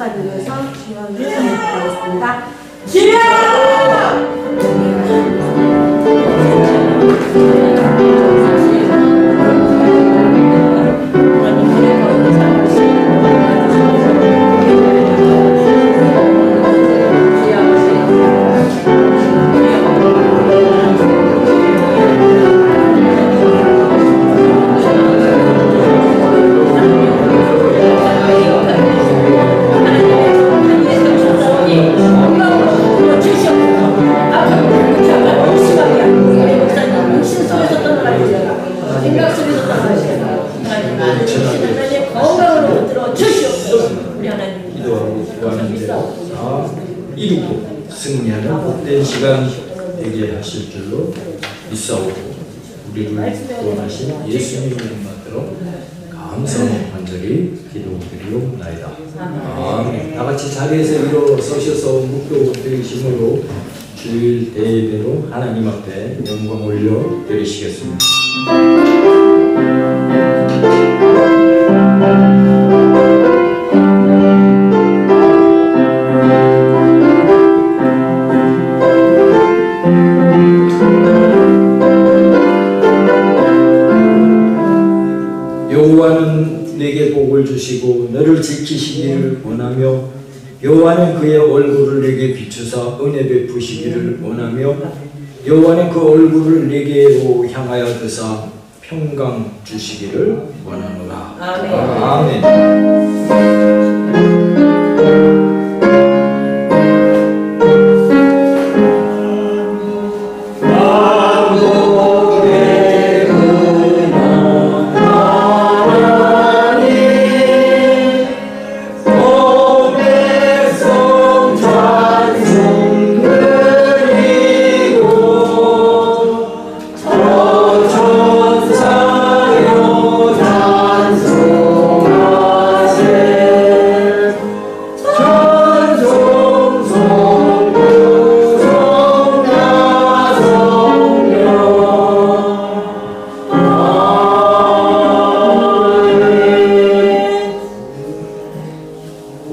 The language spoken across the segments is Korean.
축하드려서 기원을 전해드리겠습니다. 기원! 이루고 승리하는 복된 시간 되게 하실 줄로 믿사오고 우리를 구원하신 예수님을 받들어 감사하며 간절히 기도드리옵나이다. 아멘. 다같이 자리에서 일어서셔서 묵도드리심으로 주일 대예배로 하나님 앞에 영광 올려 드리시겠습니다. 여호와는 내게 복을 주시고 너를 지키시기를 원하며 여호와는 그의 얼굴을 내게 비추사 은혜 베푸시기를 원하며 여호와는 그 얼굴을 내게로 향하여 드사 평강 주시기를 원하노라. 아멘.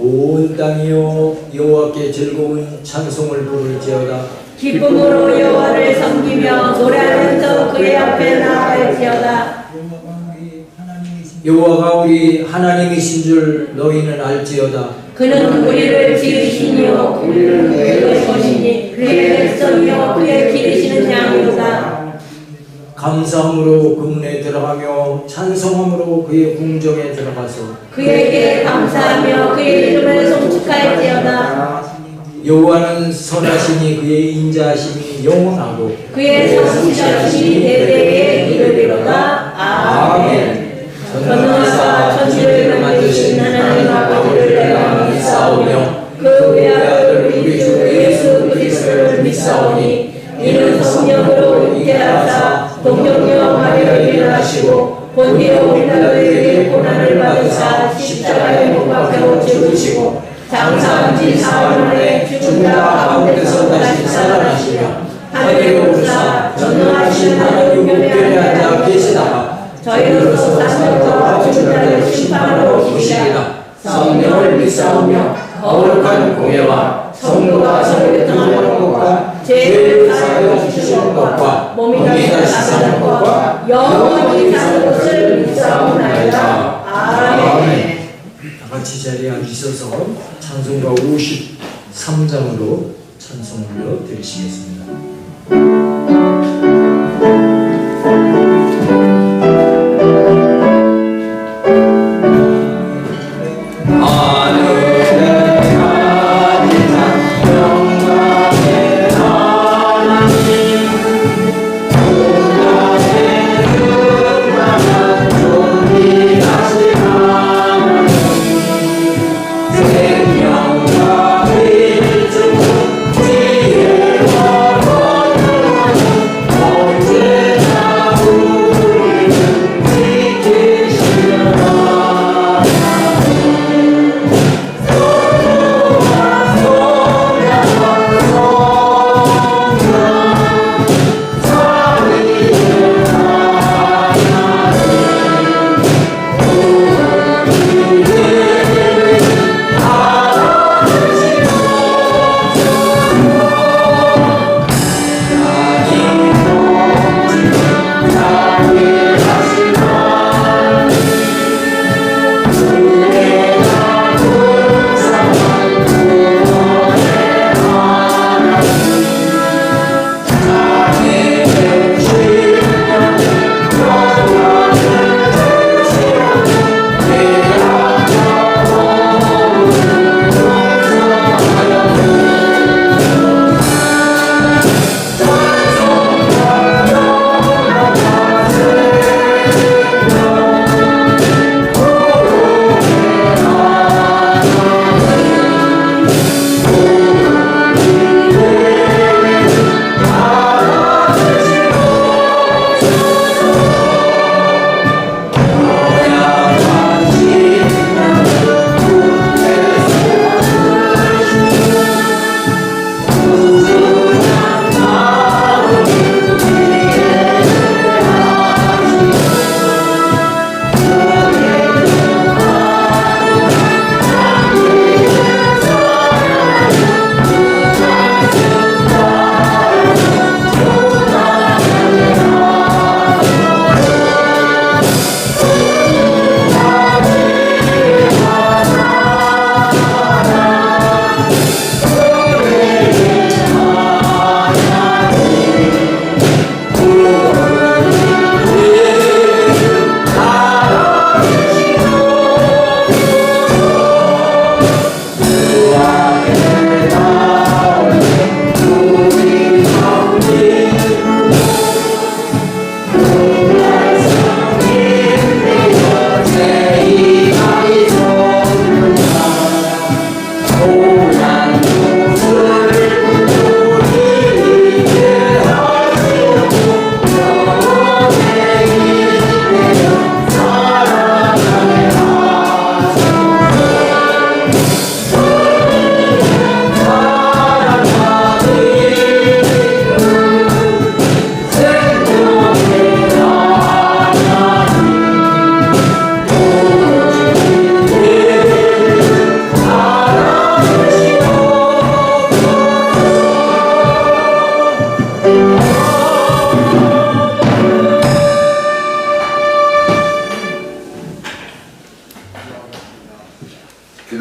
온 땅이여 여호와께 즐거운 찬송을 부를지어다. 기쁨으로 여호와를 섬기며 노래하는 자 그의 앞에 나아갈지어다. 여호와가 우리 하나님이신 줄 너희는 알지어다. 그는 우리를 지으시니요 우리를 그의 것이니 그의 백성이요 그의 기르시는 양이로다. 감사함으로 그문에 들어가며 찬송함으로 그의 궁정에 들어가서 그에게 감사하며 그의 이름을 송축할지어다. 여호와는 선하시니 그의 인자하심이 영원하고 그의 성실하심이 대대에 이르리로다. 아멘. 전능하사 천지를 만드신 하나님 아버지를 내가 믿사오며 그 외아들 우리 주 예수 그리스도를 믿사오니 이는 성령으로 잉태하사 동정녀 마리아를 일어나시고 본디오 빌라도에게 고난을 받으사 십자가에 못 박혀 죽으시고 장사한 지 사흘 만에 죽은 자 가운데서 다시 살아나시며 하늘에 오르사 전능하신 하나님 우편에 앉아 계시다가 저희로서 사는 자와 죽은 자를 심판하러 오시리라. 성령을 믿사오며 거룩한 공예와 성도가 서로 교통하는 것과 죄를 사하여 주시는 것과 몸이 다시 사는 것과 영원히 사는 것을 믿사옵나이다. 아멘. 다같이 자리에 앉으셔서 찬송가 53장으로 찬송 올려 드리시겠습니다. 생명과 일주 지혜와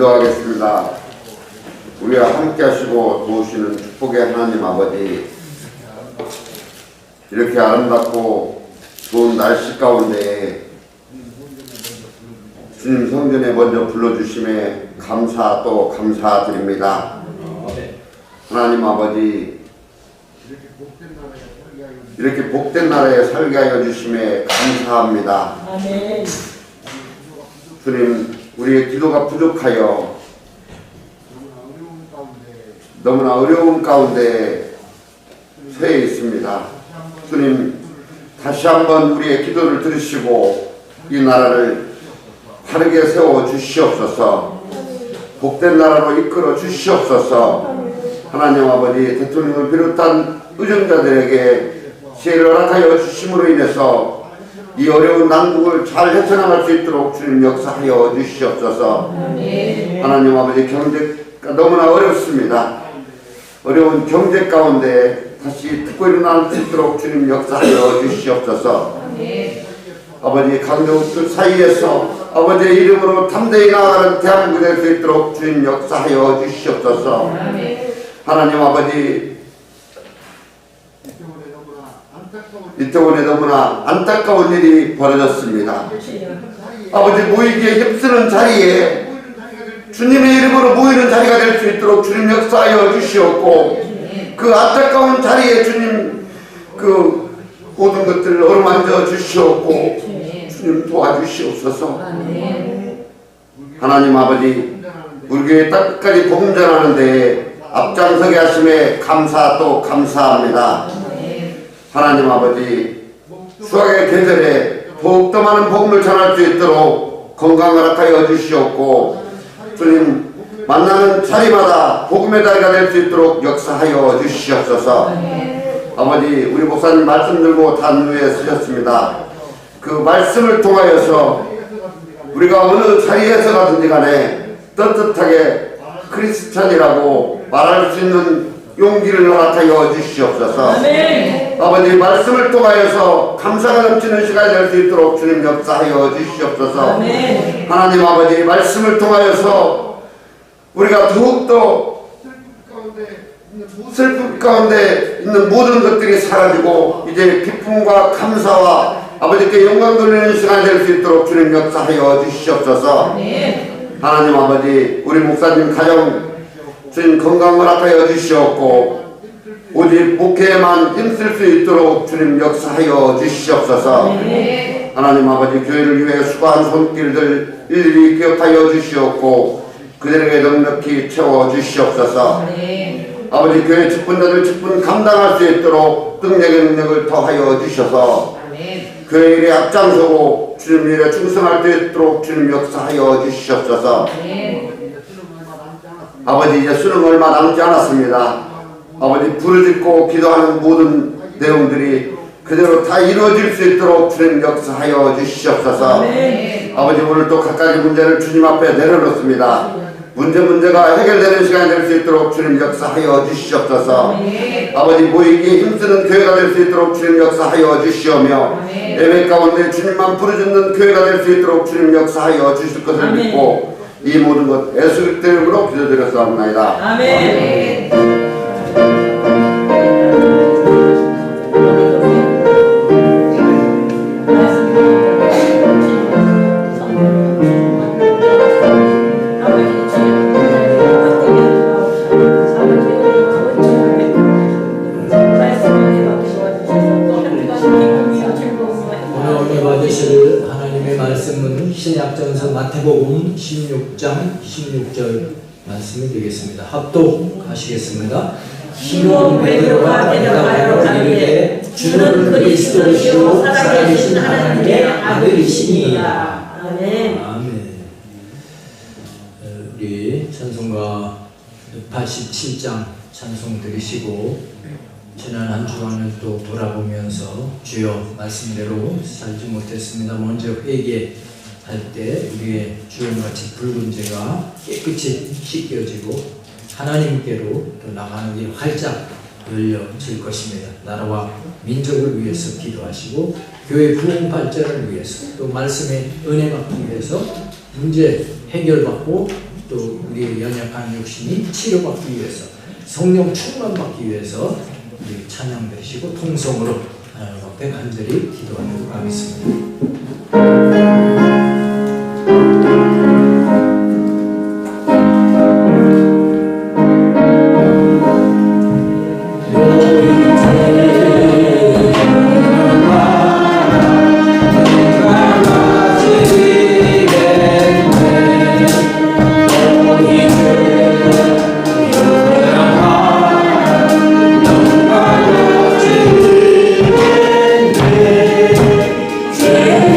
기도하겠습니다. 우리와 함께 하시고 도우시는 축복의 하나님 아버지, 이렇게 아름답고 좋은 날씨 가운데 주님 성전에 먼저 불러주심에 감사 또 감사드립니다. 하나님 아버지, 이렇게 복된 나라에 살게 하여 주심에 감사합니다. 아멘. 주님, 우리의 기도가 부족하여 너무나 어려운 가운데 서 있습니다. 주님, 다시 한번 우리의 기도를 들으시고 이 나라를 바르게 세워 주시옵소서. 복된 나라로 이끌어 주시옵소서. 하나님 아버지, 대통령을 비롯한 의정자들에게 지혜를 허락하여 주심으로 인해서 이 어려운 난국을 잘 헤쳐나갈 수 있도록 주님 역사하여 주시옵소서. 하나님 아버지, 경제가 너무나 어렵습니다. 어려운 경제 가운데 다시 듣고 일어날 수 있도록 주님 역사하여 주시옵소서. 아버지, 강대국들 사이에서 아버지의 이름으로 담대히 나아가는 대한민국이 될 수 있도록 주님 역사하여 주시옵소서. 하나님 아버지, 이태원에 너무나 안타까운 일이 벌어졌습니다. 아버지, 모이기에 힘쓰는 자리에 주님의 이름으로 모이는 자리가 될 수 있도록 주님 역사하여 주시옵고, 그 안타까운 자리에 주님 그 모든 것들을 어루만져 주시옵고 주님 도와주시옵소서. 하나님 아버지, 우리 교회 땅끝까지 복음 전하는데 앞장서게 하심에 감사 또 감사합니다. 하나님 아버지, 수학의 계절에 더욱더 많은 복음을 전할 수 있도록 건강을 허락하여 주시옵고, 주님 만나는 자리마다 복음의 자리가 될 수 있도록 역사하여 주시옵소서. 아버지, 우리 목사님 말씀 들고 단 위에 서셨습니다. 그 말씀을 통하여서 우리가 어느 자리에서 가든지 간에 떳떳하게 크리스찬이라고 말할 수 있는 용기를 허락하여 주시옵소서. 아버지, 말씀을 통하여서 감사가 넘치는 시간이 될 수 있도록 주님 역사하여 주시옵소서. 하나님 아버지, 말씀을 통하여서 우리가 더욱더 슬픔 가운데 있는 모든 것들이 사라지고 이제 기쁨과 감사와 아버지께 영광 돌리는 시간이 될 수 있도록 주님 역사하여 주시옵소서. 하나님 아버지, 우리 목사님 가정 주님 건강 허락하여 주시옵고 오직 목회에만 힘쓸 수 있도록 주님 역사하여 주시옵소서. 하나님 아버지, 교회를 위해 수고한 손길들 일일이 기억하여 주시옵고 그들에게 넉넉히 채워 주시옵소서. 아버지, 교회 직분자들 직분 감당할 수 있도록 능력의 능력을 더하여 주셔서 교회 일에 앞장서고 주님 일에 충성할 수 있도록 주님 역사하여 주시옵소서. 아버지, 이제 수능 얼마 남지 않았습니다. 아버지, 부르짖고 기도하는 모든 내용들이 그대로 다 이루어질 수 있도록 주님 역사하여 주시옵소서. 아버지, 오늘 또 각가지 문제를 주님 앞에 내려놓습니다. 문제가 해결되는 시간이 될 수 있도록 주님 역사하여 주시옵소서. 아버지, 모이기에 힘쓰는 교회가 될 수 있도록 주님 역사하여 주시오며 예배 가운데 주님만 부르짖는 교회가 될 수 있도록 주님 역사하여 주실 것을 믿고 이 모든 것 예수 그리스도의 이름으로 기도드렸사옵나이다. 아멘. 신약전서 마태복음 16장 16절 말씀이 되겠습니다. 합독하시겠습니다. 시몬 베드로가 대답하여 가로되 주는 그리스도시요 살아계신 하나님의 아들이시니이다. 아멘. 아멘. 우리 찬송가 87장 찬송 들으시고 지난 한 주간을 또 돌아보면서 주여 말씀대로 살지 못했습니다. 먼저 회개할 때 우리의 주연같이 붉은 죄가 깨끗이 씻겨지고 하나님께로 또 나가는 길 활짝 열려질 것입니다. 나라와 민족을 위해서 기도하시고 교회 부흥 발전을 위해서 또 말씀의 은혜 받기 위해서 문제 해결받고 또 우리의 연약한 육신이 치료받기 위해서 성령 충만받기 위해서 우리 찬양되시고 통성으로 하나님 앞에 간절히 기도하도록 하겠습니다. 제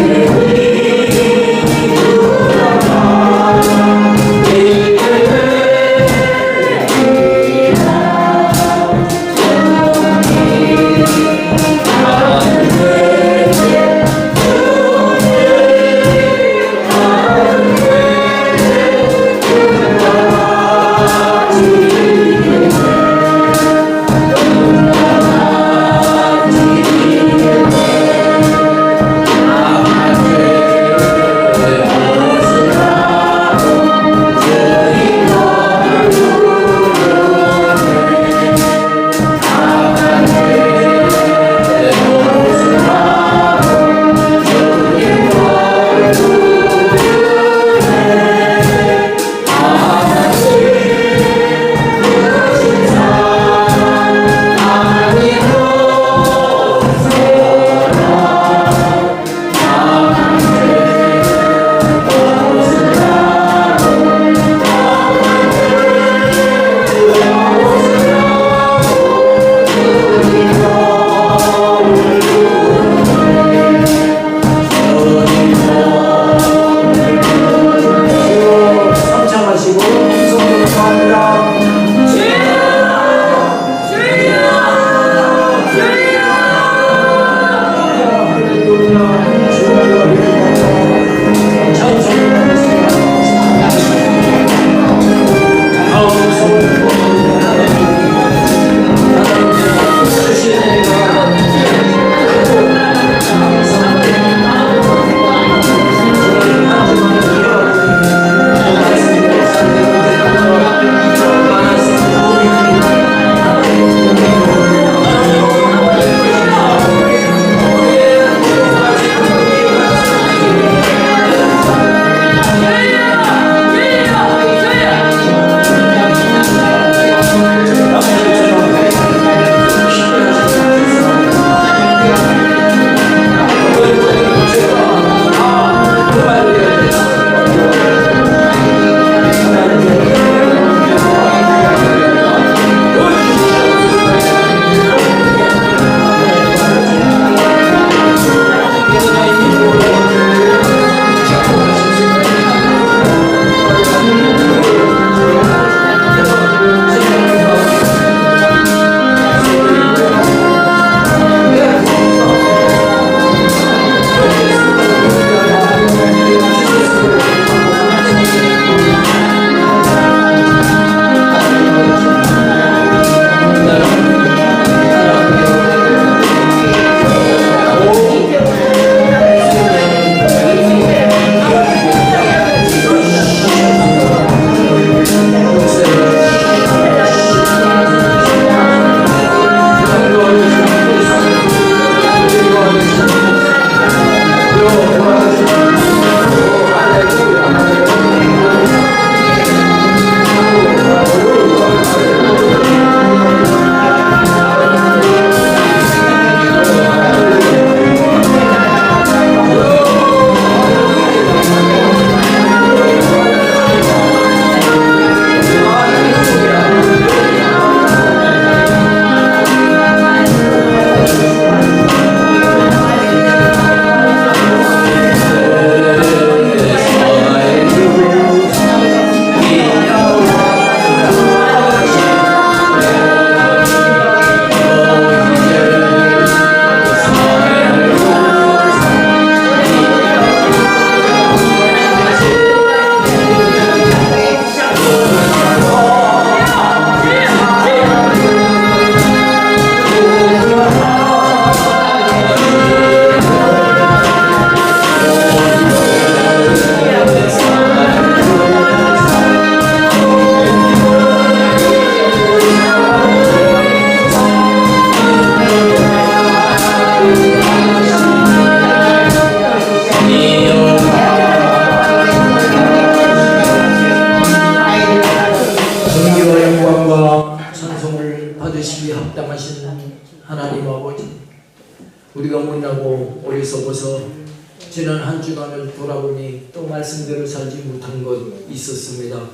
지난 한 주간을 돌아보니 또 말씀대로 살지 못한 것 있었습니다.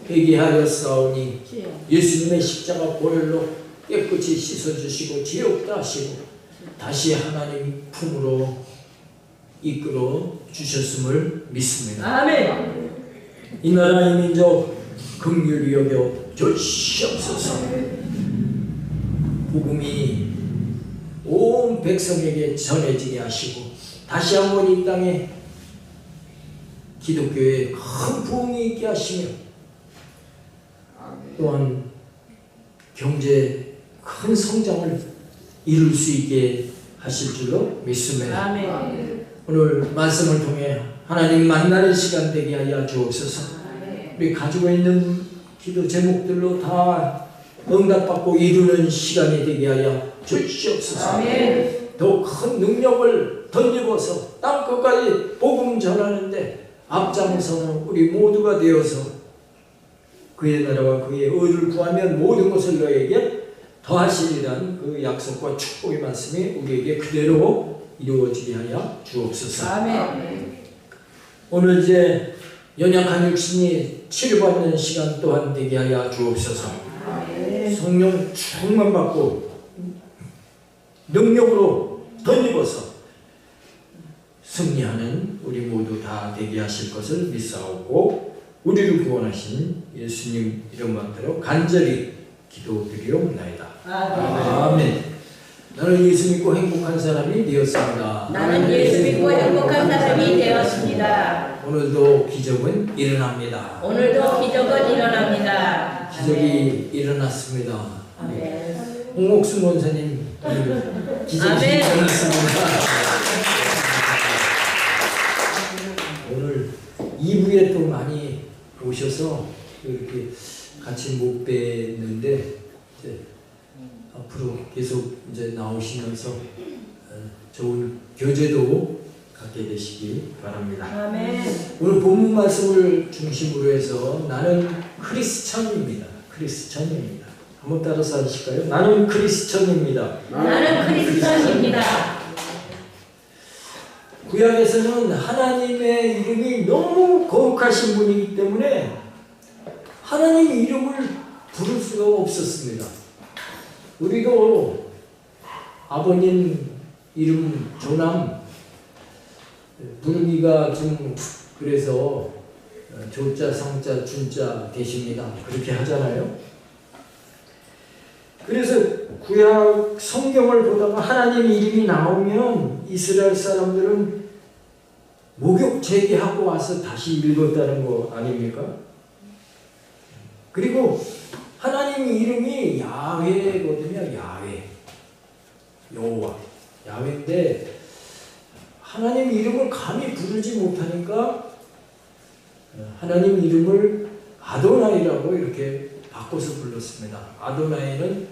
회개하였사오니 예수님의 십자가 보혈로 깨끗이 씻어주시고 죄 없다 하시고 다시 하나님 품으로 이끌어 주셨음을 믿습니다. 아멘. 이 나라 이 민족 긍휼히 여겨 주시옵소서. 복음이 온 백성에게 전해지게 하시고 다시 한번 이 땅에 기독교에 큰 부흥이 있게 하시며 또한 경제 큰 성장을 이룰 수 있게 하실 줄로 믿습니다. 아멘. 오늘 말씀을 통해 하나님 만나는 시간 되게 하여 주옵소서. 우리 가지고 있는 기도 제목들로 다 응답받고 이루는 시간이 되게 하여 주시옵소서. 아멘. 더 큰 능력을 덧입어서 땅 끝까지 복음 전하는데 앞장서는 우리 모두가 되어서 그의 나라와 그의 의를 구하면 모든 것을 너에게 더하시리라는 그 약속과 축복의 말씀이 우리에게 그대로 이루어지게 하여 주옵소서. 아멘. 오늘 이제 연약한 육신이 치료받는 시간 또한 되게 하여 주옵소서. 성령 충만 받고 능력으로 덧입어서 승리하는 우리 모두 다 되게 하실 것을 믿사오고 우리를 구원하신 예수님 이름 받들어 간절히 기도드리옵나이다. 아멘. 나는 예수 믿고 행복한 사람이 되었습니다. 나는 예수 믿고 행복한 사람이 되었습니다. 오늘도 기적은 일어납니다. 오늘도 기적은 일어납니다. 기적이 일어났습니다. 아멘. 홍옥순 원사님 기적이 아멘. 일어났습니다. 오늘 2부에 또 많이 오셔서 이렇게 같이 못 뵀는데 이제 앞으로 계속 이제 나오시면서 좋은 교제도 갖게 되시기 바랍니다. 아멘. 오늘 본문 말씀을 중심으로 해서 나는 크리스천입니다. 크리스천입니다. 한번 따라서 하실까요? 나는 크리스천입니다. 나는 크리스천입니다. 구약에서는 하나님의 이름이 너무 거룩하신 분이기 때문에 하나님의 이름을 부를 수가 없었습니다. 우리도 아버님 이름 조남 부르기가 좀 그래서 조자 상자 준자 되십니다. 그렇게 하잖아요. 그래서 구약 성경을 보다가 하나님 이름이 나오면 이스라엘 사람들은 목욕 제기하고 와서 다시 읽었다는 거 아닙니까? 그리고 하나님 이름이 야훼거든요. 야훼, 여호와, 야훼인데 하나님 이름을 감히 부르지 못하니까 하나님 이름을 아도나이라고 이렇게 바꿔서 불렀습니다. 아도나이는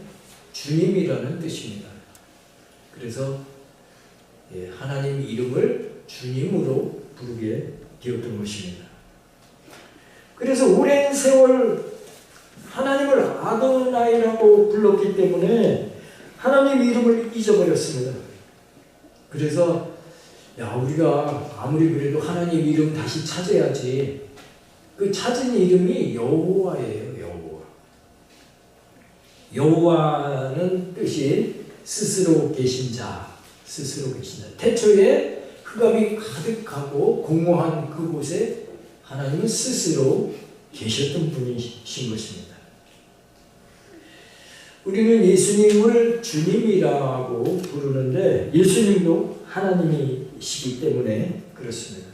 주님이라는 뜻입니다. 그래서 하나님 이름을 주님으로 부르게 되었던 것입니다. 그래서 오랜 세월 하나님을 아도나이라고 불렀기 때문에 하나님 이름을 잊어버렸습니다. 그래서 우리가 아무리 그래도 하나님 이름 다시 찾아야지. 그 찾은 이름이 여호와예요. 여호와는 뜻이 스스로 계신 자, 스스로 계신 자. 태초에 흑암이 가득하고 공허한 그곳에 하나님은 스스로 계셨던 분이신 것입니다. 우리는 예수님을 주님이라고 부르는데 예수님도 하나님이시기 때문에 그렇습니다.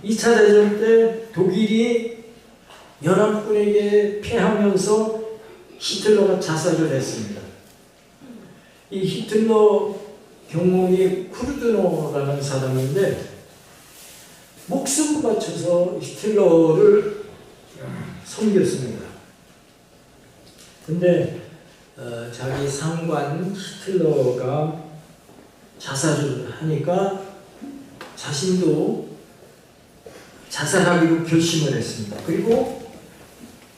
2차 대전 때 독일이 연합군에게 패하면서 히틀러가 자살을 했습니다. 이 히틀러 경공이 쿠르드노라는 사람인데 목숨 바쳐서 히틀러를 섬겼습니다. 근데 자기 상관 히틀러가 자살을 하니까 자신도 자살하기로 결심을 했습니다. 그리고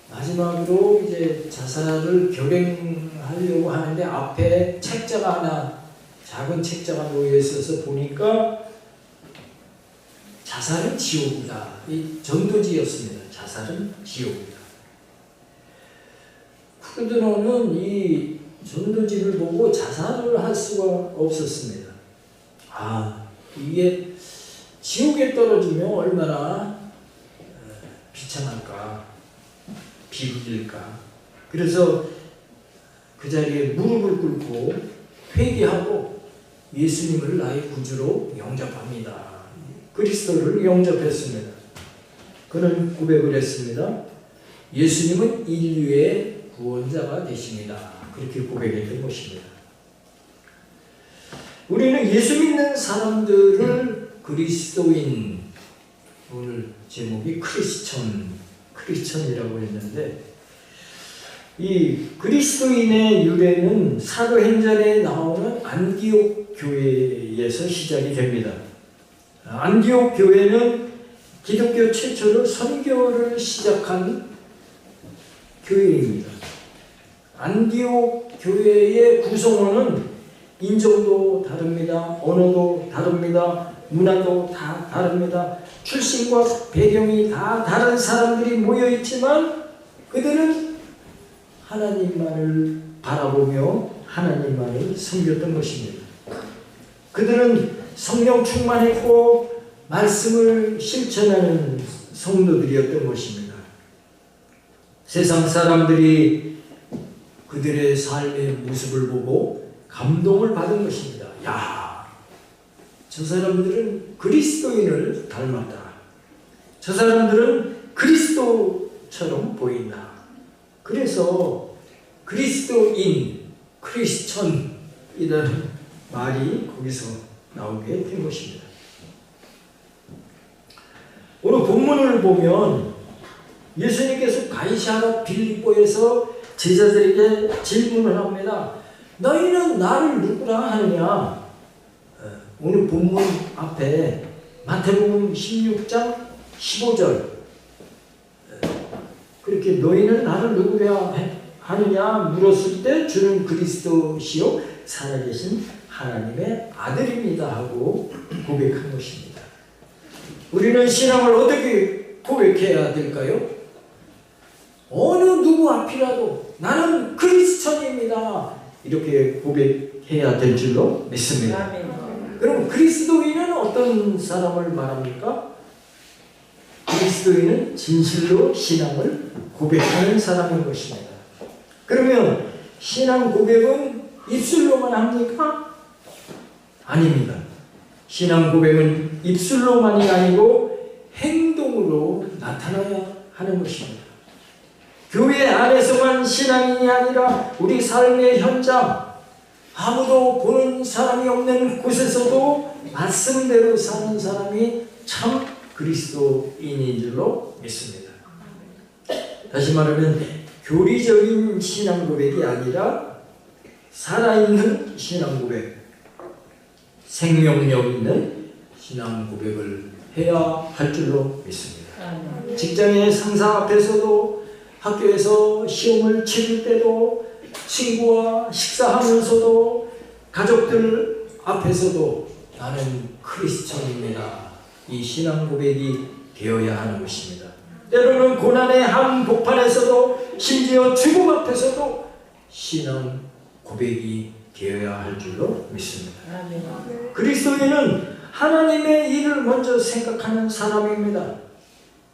마지막으로 이제 자살을 결행하려고 하는데 앞에 책자가 하나 작은 책자가 놓여 있어서 보니까 자살은 지옥이다. 이 전도지였습니다. 자살은 지옥이다. 쿠르드노는 이 전도지를 보고 자살을 할 수가 없었습니다. 이게 지옥에 떨어지면 얼마나 비참할까, 비극일까. 그래서 그 자리에 무릎을 꿇고 회개하고 예수님을 나의 구주로 영접합니다. 그리스도를 영접했습니다. 그는 고백을 했습니다. 예수님은 인류의 구원자가 되십니다. 그렇게 고백했던 것입니다. 우리는 예수 믿는 사람들을 그리스도인, 오늘 제목이 크리스천이라고 했는데, 이 그리스도인의 유래는 사도행전에 나오는 안디옥 교회에서 시작이 됩니다. 안디옥 교회는 기독교 최초로 선교를 시작한 교회입니다. 안디옥 교회의 구성원은 인종도 다릅니다. 언어도 다릅니다. 문화도 다 다릅니다. 출신과 배경이 다 다른 사람들이 모여있지만 그들은 하나님만을 바라보며 하나님만을 섬겼던 것입니다. 그들은 성령 충만했고 말씀을 실천하는 성도들이었던 것입니다. 세상 사람들이 그들의 삶의 모습을 보고 감동을 받은 것입니다. 야, 저 사람들은 그리스도인을 닮았다. 저 사람들은 그리스도처럼 보인다. 그래서 그리스도인, 크리스천이라는 말이 거기서 나오게 된 것입니다. 오늘 본문을 보면 예수님께서 가이사랴 빌립보에서 제자들에게 질문을 합니다. 너희는 나를 누구라 하느냐? 오늘 본문 앞에 마태복음 16장 15절 그렇게 너희는 나를 누구라 하느냐 물었을 때 주는 그리스도시요 살아계신 하나님의 아들입니다 하고 고백한 것입니다. 우리는 신앙을 어떻게 고백해야 될까요? 어느 누구 앞이라도 나는 크리스천입니다 이렇게 고백해야 될 줄로 믿습니다. 그럼 그리스도인은 어떤 사람을 말합니까? 그리스도인은 진실로 신앙을 고백하는 사람인 것입니다. 그러면 신앙 고백은 입술로만 합니까? 아닙니다. 신앙 고백은 입술로만이 아니고 행동으로 나타나야 하는 것입니다. 교회 안에서만 신앙인이 아니라 우리 삶의 현장, 아무도 보는 사람이 없는 곳에서도 말씀대로 사는 사람이 참 그리스도인인 줄로 믿습니다. 다시 말하면 교리적인 신앙 고백이 아니라 살아있는 신앙 고백, 생명력 있는 신앙 고백을 해야 할 줄로 믿습니다. 직장의 상사 앞에서도, 학교에서 시험을 치를 때도, 친구와 식사하면서도, 가족들 앞에서도 나는 크리스천입니다. 이 신앙 고백이 되어야 하는 것입니다. 때로는 고난의 한복판에서도, 심지어 죽음 앞에서도 신앙 고백이 되어야 할 줄로 믿습니다. 그리스도인은 하나님의 일을 먼저 생각하는 사람입니다.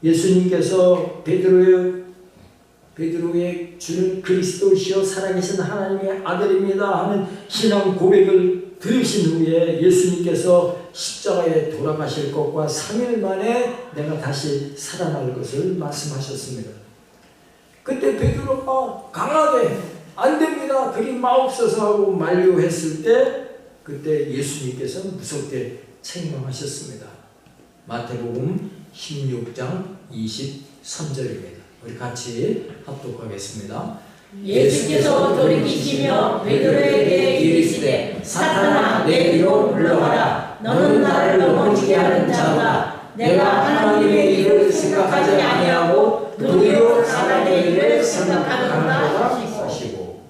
예수님께서 베드로의 주는 그리스도시요 살아계신 하나님의 아들입니다 하는 신앙 고백을 들으신 후에 예수님께서 십자가에 돌아가실 것과 3일 만에 내가 다시 살아날 것을 말씀하셨습니다. 그때 베드로가 강하게 안 됩니다. 그리 마옵소서 하고 만류했을 때 그때 예수님께서 무섭게 책망하셨습니다. 마태복음 16장 23절입니다. 우리 같이 합독하겠습니다. 예수께서 돌이키시며 베드로에게 이르시되 사탄아 내 뒤로 물러가라. 너는 나를 넘어지게 하는 자로다. 내가 하나님의 일을 생각하지 아니하고 도리어 사람의 일을 생각하는다 하시고.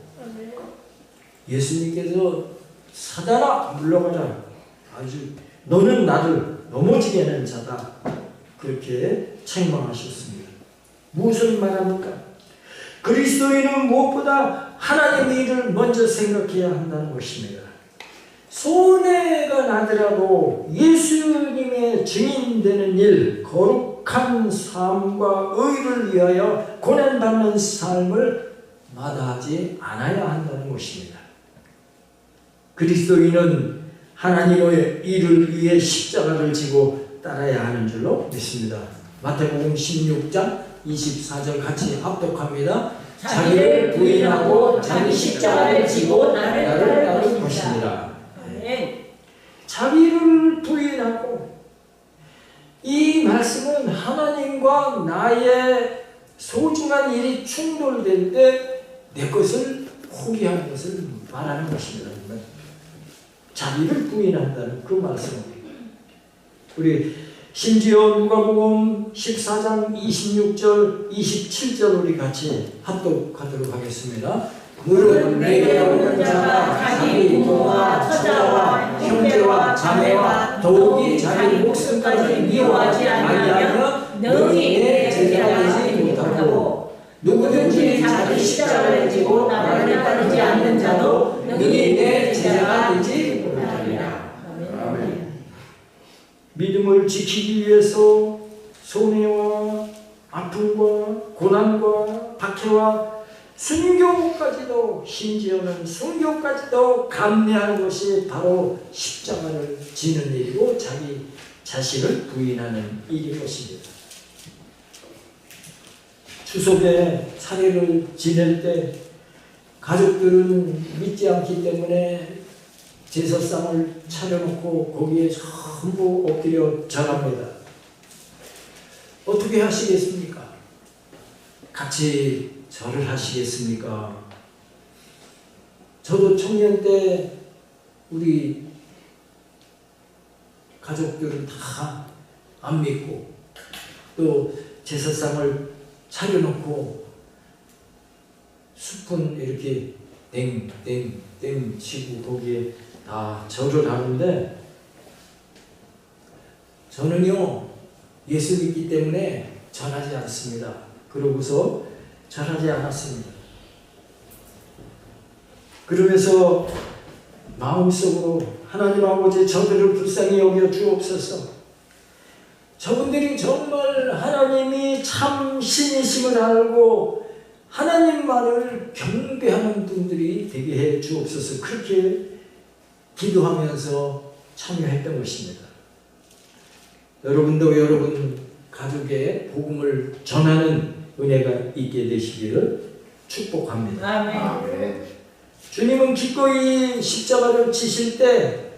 예수님께서 사단아 물러가라. 아주 너는 나를 넘어지게 하는 자다. 그렇게 책망하셨습니다. 무엇을 말합니까? 그리스도인은 무엇보다 하나님의 일을 먼저 생각해야 한다는 것입니다. 손해가 나더라도 예수님의 증인되는 일, 거룩한 삶과 의를 위하여 고난받는 삶을 마다하지 않아야 한다는 것입니다. 그리스도인은 하나님의 일을 위해 십자가를 지고 따라야 하는 줄로 믿습니다. 마태복음 16장 24절 같이 합독합니다. 자기를 부인하고 자기 십자가를 지고 나를 따를 것입니다. 자기를 부인하고, 이 말씀은 하나님과 나의 소중한 일이 충돌될 때 내 것을 포기하는 것을 말하는 것입니다. 자기를 부인한다는 그 말씀입니다. 우리 심지어 누가복음 14장 26절 27절 우리 같이 합독하도록 하겠습니다. 무릇 내게 오는 자가 자기 부모와 처자와 형제와 자매와 더욱이 자기 목숨까지 미워하지 아니하면 능히 내 제자가 되지 못하고, 누구든지 자기 십자가를 지고 나를 따르지 않는 자도 능히 내 제자가 되지 못하리라. 아멘. 믿음을 지키기 위해서 손해와 아픔과 고난과 박해와 순교까지도, 심지어는 순교까지도 감내하는 것이 바로 십자가를 지는 일이고 자기 자신을 부인하는 일인 것입니다. 추석에 차례를 지낼 때 가족들은 믿지 않기 때문에 제사상을 차려놓고 거기에 전부 엎드려 절합니다. 어떻게 하시겠습니까? 같이 절을 하시겠습니까? 저도 청년 때 우리 가족들은 다 안 믿고 또 제사상을 차려놓고 숲은 이렇게 땡땡땡 치고 거기에 다 절을 하는데, 저는요 예수 믿기 때문에 절하지 않습니다. 그러고서 절하지 않았습니다. 그러면서 마음속으로 하나님 아버지 저들을 불쌍히 여겨 주옵소서. 저분들이 정말 하나님이 참 신이심을 알고 하나님만을 경배하는 분들이 되게 해 주옵소서. 그렇게 기도하면서 참여했던 것입니다. 여러분도 여러분 가족의 복음을 전하는 은혜가 있게 되시기를 축복합니다. 아멘. 주님은 기꺼이 십자가를 지실 때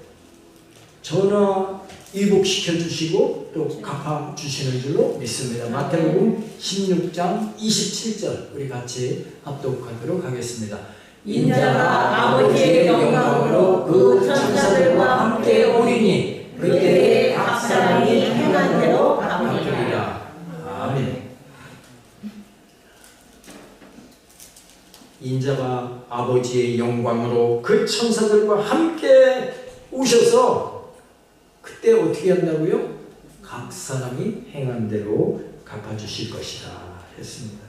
전하 이복시켜 주시고 또 갚아 주시는 줄로 믿습니다. 마태복음 16장 27절 우리 같이 합독하도록 하겠습니다. 인자가 아버지의 영광으로 그 천사들과 함께 오리니 그때에 각 사람이 행한 대로 갚으리라. 아멘. 인자가 아버지의 영광으로 그 천사들과 함께 오셔서 그때 어떻게 한다고요? 각 사람이 행한 대로 갚아주실 것이다 했습니다.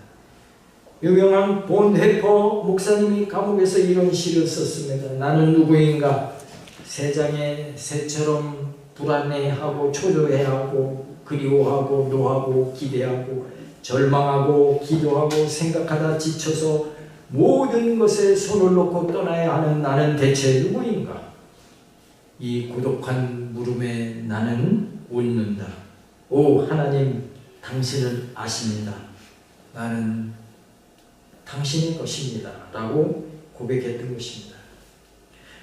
유명한 본 해퍼 목사님이 감옥에서 이런 시를 썼습니다. 나는 누구인가? 세상에 새처럼 불안해하고 초조해하고 그리워하고 노하고 기대하고 절망하고 기도하고 생각하다 지쳐서 모든 것에 손을 놓고 떠나야 하는 나는 대체 누구인가? 이 고독한 물음에 나는 웃는다. 오 하나님, 당신은 아십니다. 나는 당신의 것입니다. 라고 고백했던 것입니다.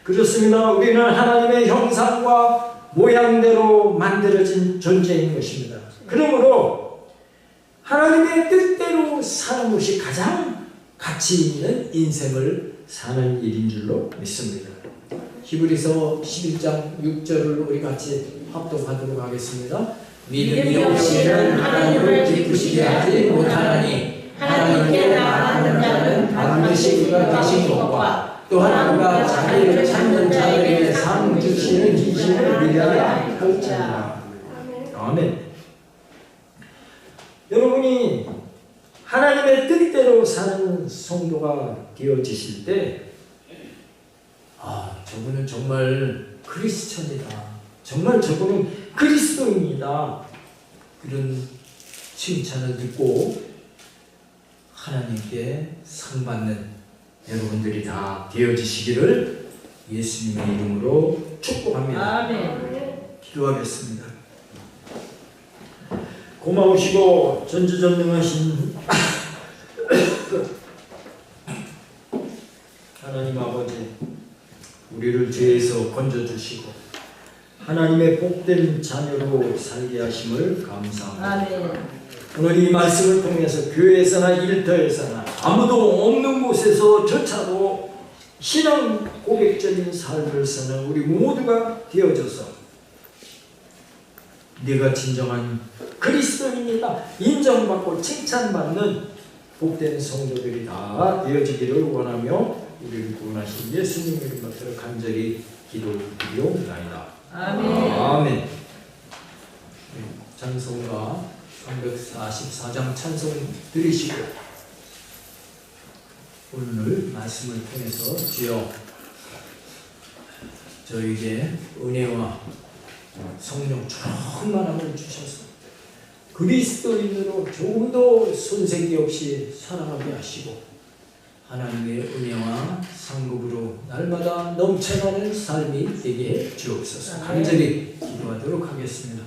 그렇습니다. 우리는 하나님의 형상과 모양대로 만들어진 존재인 것입니다. 그러므로 하나님의 뜻대로 사는 것이 가장 가치 있는 인생을 사는 일인 줄로 믿습니다. 히브리서 11장 6절을 우리 같이 합독하도록 하겠습니다. 믿음이 없이는 하나님을 기쁘시게 하지 못하나니 하나님께 나아가는 자는 반드시 그가 계신 것과 또 하나님과 자기를 찾는 자들에게 상 주시는 이심을 위하여 할지니라. 아멘. 여러분이 하나님의 뜻대로 사는 성도가 되어지실 때, 저분은 정말 크리스천이다, 정말 저분은 그리스도입니다, 그런 칭찬을 듣고 하나님께 상 받는 여러분들이 다 되어지시기를 예수님의 이름으로 축복합니다. 아멘. 기도하겠습니다. 고마우시고 전지전능하신 하나님 아버지, 우리를 죄에서 건져주시고 하나님의 복된 자녀로 살게 하심을 감사합니다. 아멘. 오늘 이 말씀을 통해서 교회에서나 일터에서나 아무도 없는 곳에서 저차도 신앙 고백적인 삶을 사는 우리 모두가 되어져서 네가 진정한 그리스도인이다 인정받고 칭찬받는 복된 성도들이 다 되어지기를 원하며 우리를 구원하신 예수님 이름으로 간절히 기도드리옵나이다. 아멘. 아멘. 찬송가 344장 찬송 드리시고 오늘 말씀을 통해서 주여 저에게 은혜와 성령 충만함을 주셔서 그리스도인으로 조금도 손색이 없이 살아가게 하시고 하나님의 은혜와 상급으로 날마다 넘쳐나는 삶이 되게 해 주옵소서. 간절히 기도하도록 하겠습니다.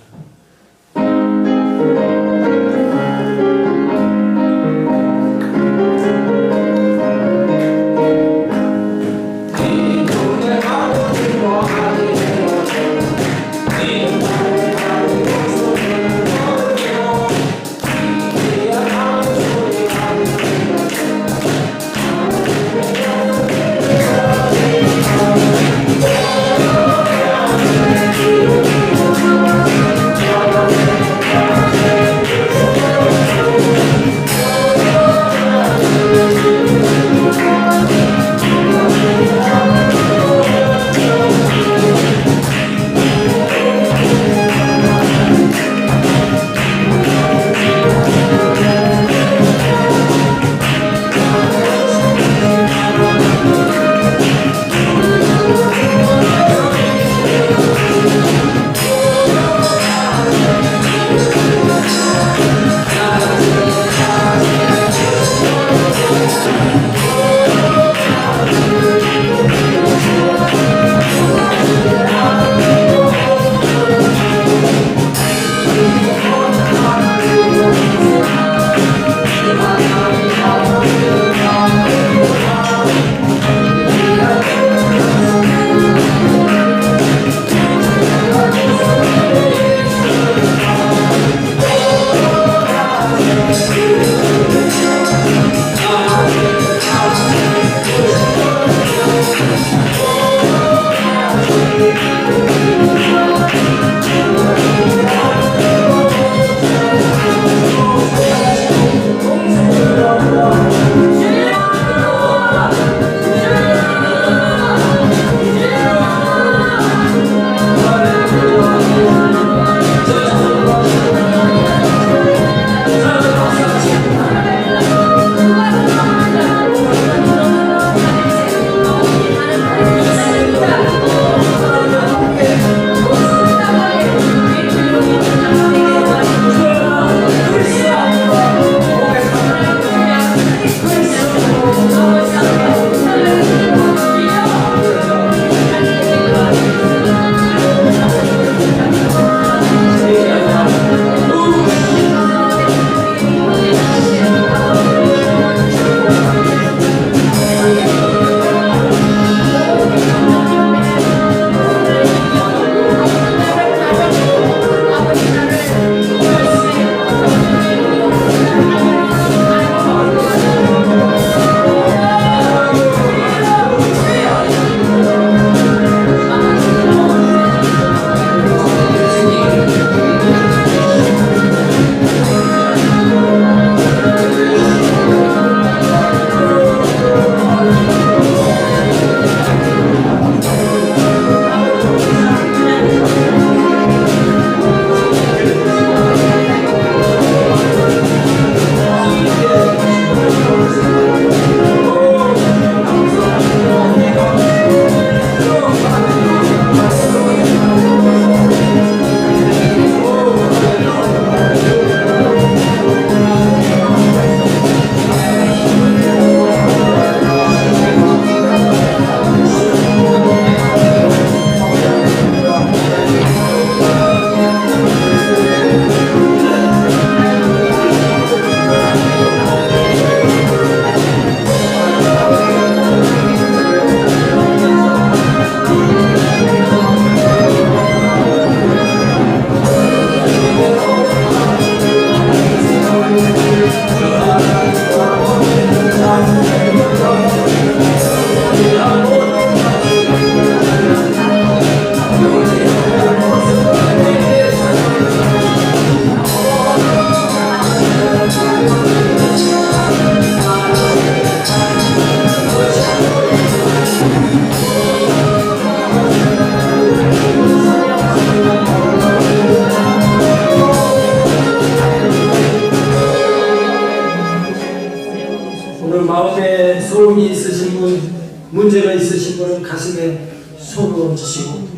얹으시고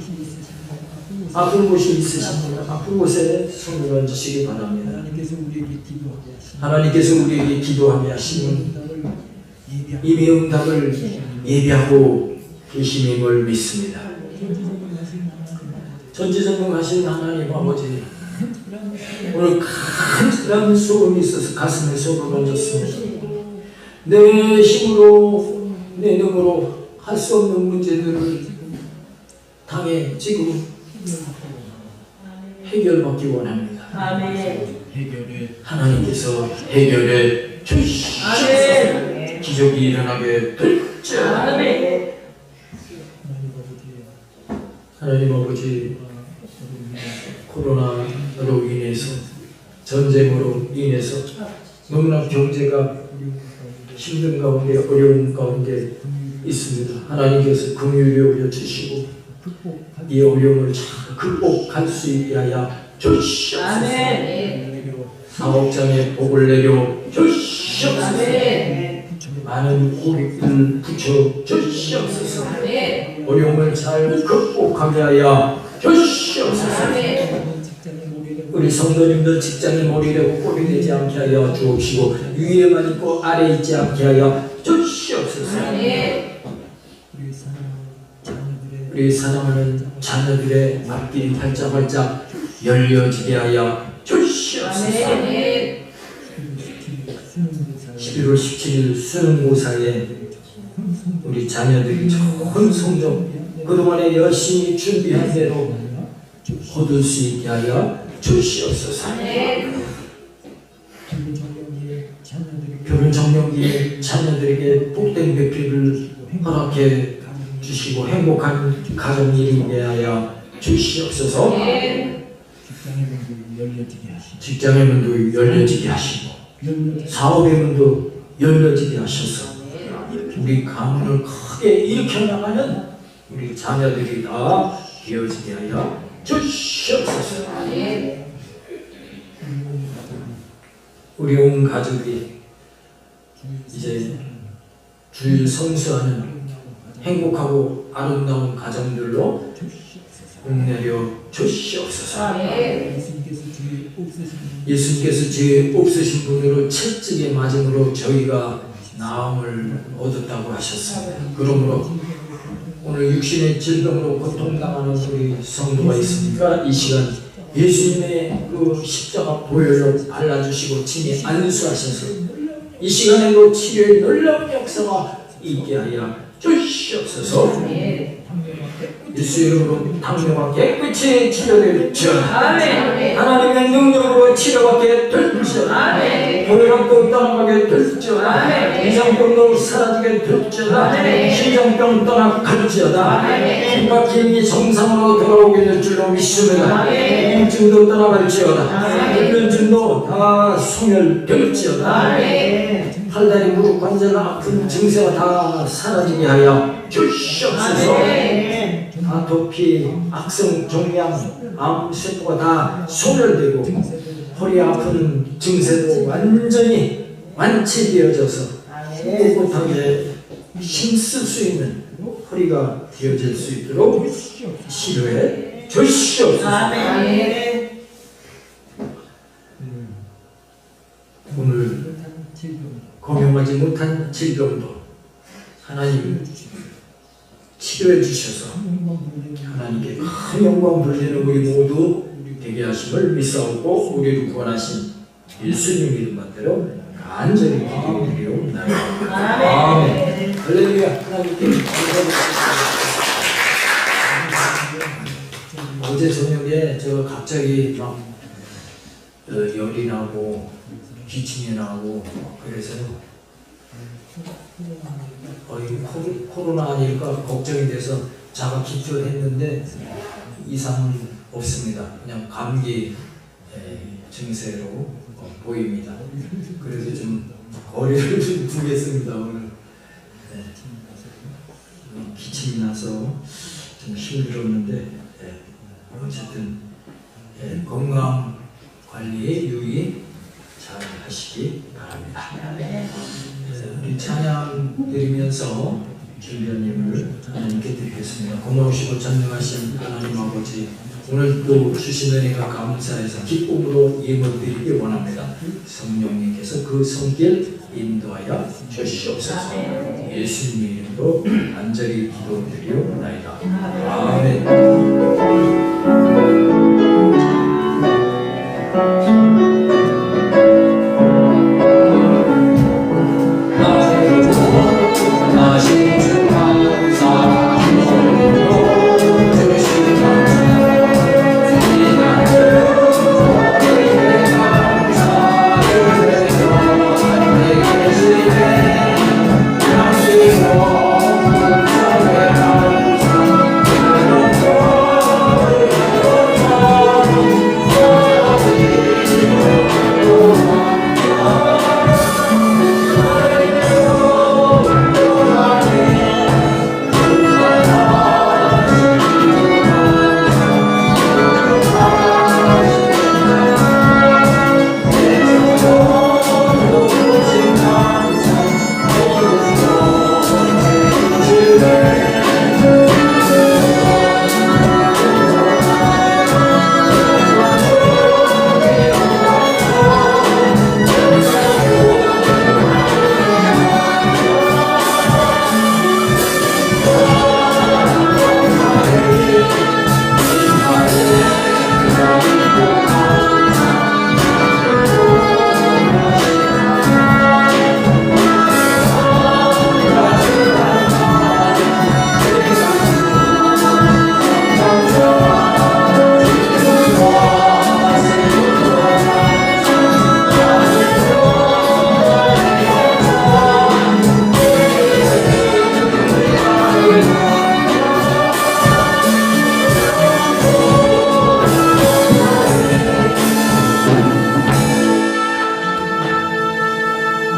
아픈 곳이 있으십니다. 아픈 곳에 손을 얹으시기 바랍니다. 하나님께서 우리에게 기도하게 하시면 이미 응답을 예비하고 계심임을 믿습니다. 전지전능하신 하나님 아버지, 오늘 큰 소름이 있어서 가슴에 소름을 얹었습니다. 내 힘으로 내 능으로 할 수 없는 문제들을 당해 지금 해결받기 원합니다. 아멘. 하나님께서 해결해 주시옵소서. 기적이 일어나게 될지어다. 아멘. 하나님 아버지, 코로나로 인해서 전쟁으로 인해서 너무나 경제가 힘든 가운데 어려운 가운데 있습니다. 하나님께서 긍휼히 여겨 주시고 이 어려움을 잘 극복할 수 있게 하여 주시옵소서. 아멘. 사업장에 복을 내려 주시옵소서. 많은 고객들 붙여 주시옵소서. 어려움을 잘 극복하게 하여 주시옵소서. 우리 성도님들 직장이 머리 되고 꼴이 되지 않게 하여 주옵시고 위에만 있고 아래 있지 않게 하여 주시옵소서. 우리 사랑하는 자녀들의 앞길이 활짝활짝 열려지게 하여 주시옵소서. 11월 17일 수능고사에 우리 자녀들이 좋은 성적 그동안에 열심히 준비한 대로 거둘 수 있게 하여 주시옵소서. 결혼 정년기에 자녀들에게 복된 배필을 허락해 주시고 행복한 가정이 이루게 하여 주시옵소서. 직장의 문도 열려지게 하시고 사업의 문도 열려지게 하셔서 우리 가문을 크게 일으켜 나가는 우리 자녀들이 다 되어지게 하여 주시옵소서. 우리 온 가족이 이제 주일 성수하는 행복하고 아름다운 가정들로 복내려 주시옵소서. 예수님께서 죄 없으신 분으로 채찍에 맞음으로 저희가 나음을 얻었다고 하셨습니다. 그러므로 오늘 육신의 질병으로 고통당하는 우리 성도가 있으니까 이 시간 예수님의 그 십자가 보혈로 발라주시고 친히 안수하셔서 이 시간에도 치료의 놀라운 역사가 있게 하여 주시옵소서. 예수 이름으로 당뇨가 깨끗이 치료될지어다. 하나님의 능력으로 치료받게 될지어다. 고혈압도 떠나가게 될지어다. 이장병도 사라지게 될지어다. 심장병 떠나갈지어다. 심박기능이 정상으로 돌아오게 될 줄로 믿습니다. 우울증도 떠나갈지어다. 불면증도 다 소멸될지어다. 팔다리 무릎 관절 아픈 증세가 다 사라지게 하여 주시옵소서. 아토피, 악성 종양, 암세포가 다 소멸되고 허리 아픈 증세도 완전히 완치되어져서 꿋꿋하게 힘쓸 수 있는 허리가 되어질 수 있도록 치료해 주시옵소서. 오늘 검용하지 못한 질병도 하나님 치료해 주셔서 하나님께 큰 영광 돌리는 우리 모두 되게 하심을 믿사옵고 우리를 구원하신 예수님 이름 받들어 간절히 기도드리옵나이다. 아멘. 할렐루야. 하나님께 감사드립니다. 어제 저녁에 제가 갑자기 막 열이 나고 기침이 나고 그래서 코로나 아닐까 걱정이 돼서 자가 기도했는데 이상은 없습니다. 그냥 감기 증세로 보입니다. 그래서 좀 거리를 좀 두겠습니다. 오늘 기침이 나서 좀 힘들었는데 어쨌든 건강 관리에 유의 잘 하시기 바랍니다. 우리 찬양 드리면서 준비님을 하나님께 드리겠습니다. 고마우시고 전능하신 하나님 아버지, 오늘도 주신 은혜가 감사해서 기쁨으로 예물 드리기 원합니다. 성령님께서 그 손길 인도하여 주시옵소서. 예수님 이름으로 간절히 기도드리옵나이다. 아멘.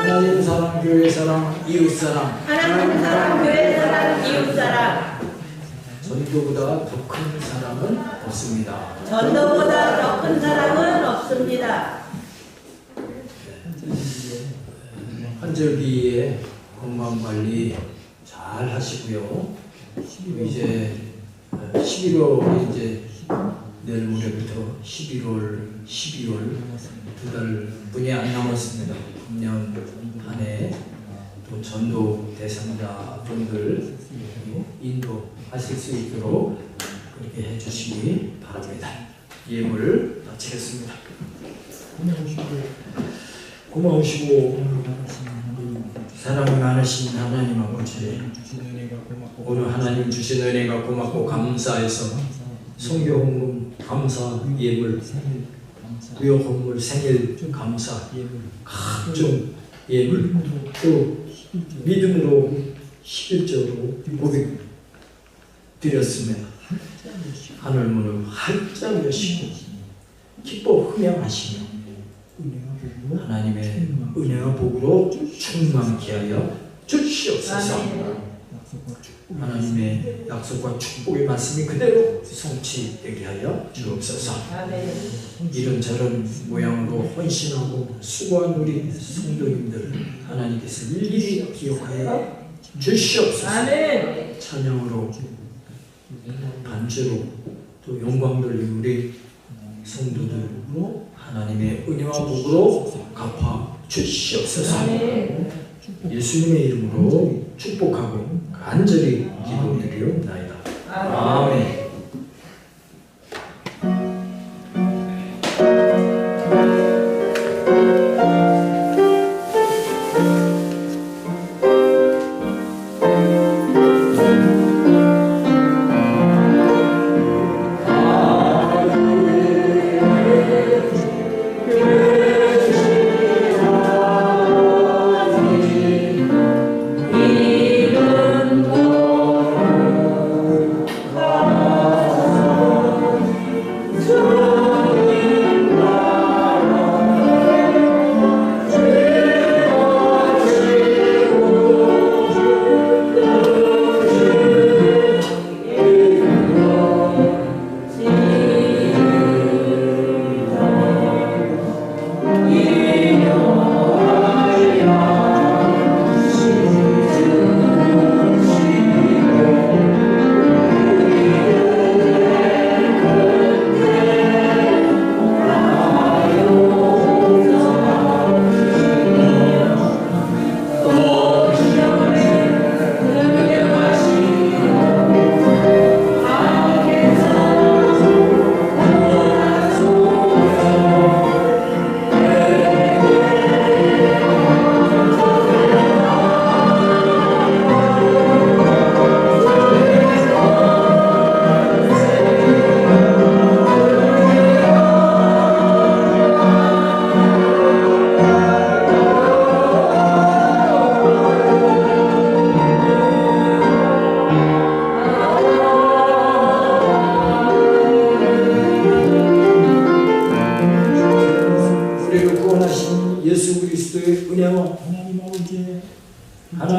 하나님 사랑, 교회 사랑, 이웃 사랑. 하나님 사랑, 교회 사랑, 이웃 사랑. 전도보다 더 큰 사랑은 없습니다. 전도보다 더 큰 사랑은 없습니다. 환절기에 건강 관리 잘 하시고요. 이제 11월 이제 내일 모레부터 11월, 12월 두 달뿐이 안 남았습니다. 금년 한 해 또 전도 대상자 분들 인도하실 수 있도록 그렇게 해주시기 바랍니다. 예물을 바치겠습니다. 고마우시고 사랑이 많으신 하나님 아버지, 오늘 하나님 주신 은혜가 고맙고 감사해서 성교 헌금 감사 예물, 구역 헌물 생일 감사 각종 예물, 또 믿음으로 11조로 고백 드렸으면 하늘 문을 활짝 여시고 기뻐 흥양하시며 하나님의 은혜와 복으로 충만케 하여 주시옵소서. 하나님의 약속과 축복의 말씀이 그대로 성취되게 하여 주옵소서. 이런저런 모양으로 헌신하고 수고한 우리 성도님들 하나님께서 일일이 기억하여 주시옵소서. 찬양으로 반주로 또 영광 돌린 우리 성도들로 하나님의 은혜와 복으로 갚아 주시옵소서. 예수님의 이름으로 축복하고 간절히 기도드리옵나이다. 아멘. 이름도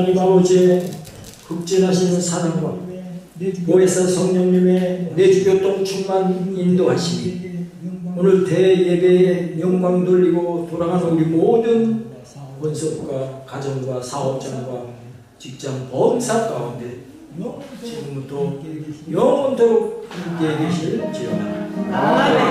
하나님 아버지의 극진하시는 사랑과 보혜사 성령님의 내주교통 충만 인도하심이 오늘 대예배에 영광 돌리고 돌아가는 우리 모든 권속과 가정과 사업장과 직장 범사 가운데 지금부터 영원토록 함께 계실지어다. 아멘.